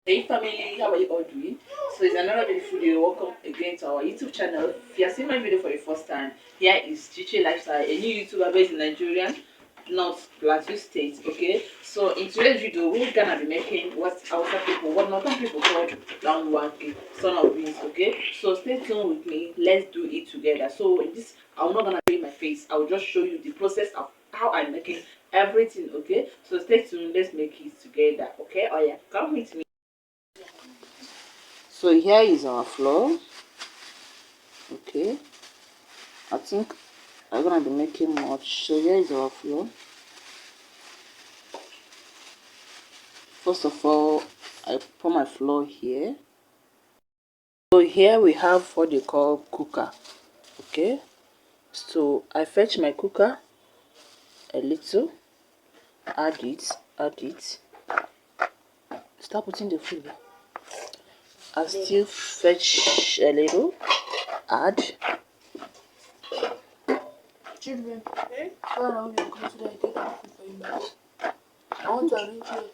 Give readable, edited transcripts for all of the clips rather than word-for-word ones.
Hey family, how are you all doing? So it's another beautiful day. Welcome again to our YouTube channel. If you are seeing my video for the first time, here is Chichi Lifestyle, a new YouTuber based in Nigeria, North Plateau State. Okay, so in today's video, we're gonna be making what Hausa people, what Northern people call Langwake, son of beans. Okay, so stay tuned with me. Let's do it together. So in this, I'm not gonna show you my face. I'll just show you the process of how I'm making everything. Okay, so stay tuned. Let's make it together. Okay, oh yeah, come with me. So here is our flour. Okay, I think I'm gonna be making much. So here is our flour. First of all, I put my flour here. So here we have what they call cooker. Okay, so I fetch my cooker a little, add it. Start putting the food. I still fetch a little, add. Children, around your clothes so that I take out food for you back. I want to arrange here.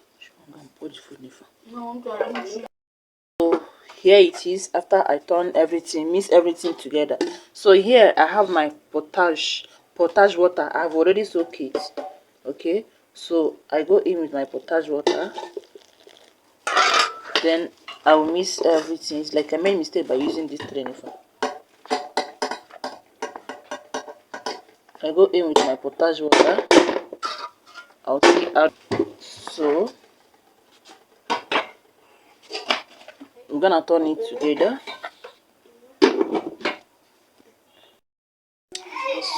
I'm gonna put the food in the phone. No, I want to arrange here. So here it is after I turn everything, mix everything together. So here I have my potage water. I've already soaked it. Okay, so I go in with my potage water, then I will mix everything. It's like I made a mistake by using this trainer. I go in with my potage water. I'll see out. So we're gonna turn it together.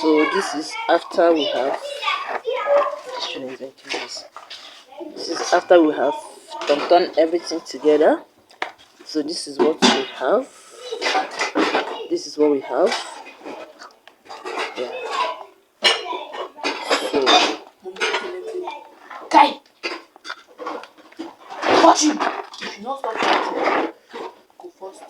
So this is after we have this is after we have done everything together. So this is what we have. This is what we have. Yeah. So Kai! Watch him! You should not stop fighting. Go first.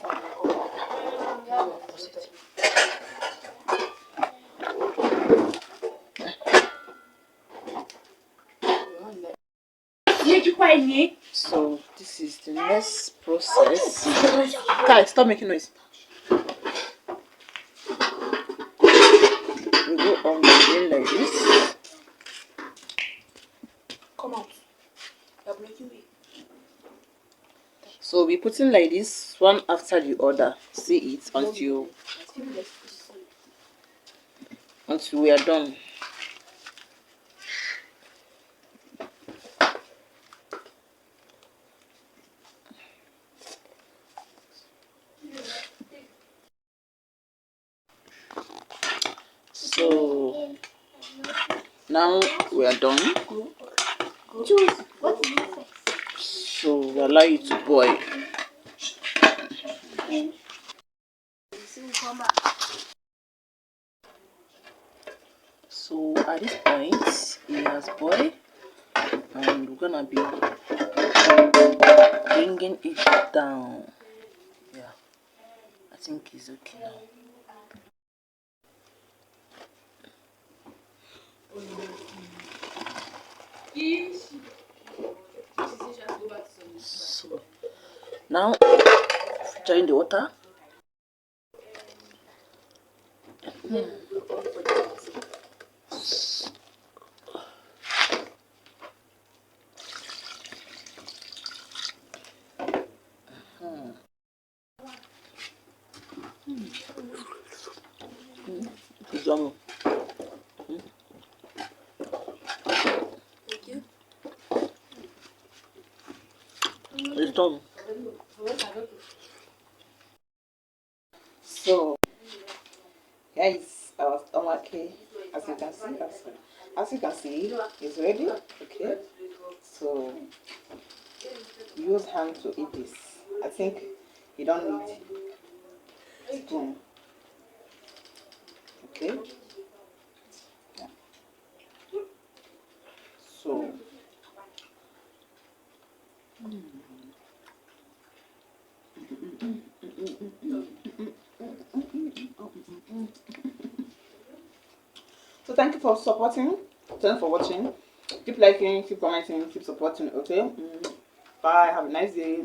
so this is the next process. Kai, stop making noise. We go on again like this. Come out. You're breaking me. So we putting like this one after the other. See it until we are done. So now we are done. So we allow you to boil. So at this point it has boiled, and we're gonna be bringing it down. Yeah, I think it's okay now. So now join the water. It's done. Thank you. It's done. So here is our stomach. As you can see, as you can see, it's ready. Okay. So use hand to eat this. I think you don't need spoon. Okay. Yeah. So so thank you for supporting. Thanks for watching. Keep liking, keep commenting, keep supporting. Okay. Bye. Have a nice day.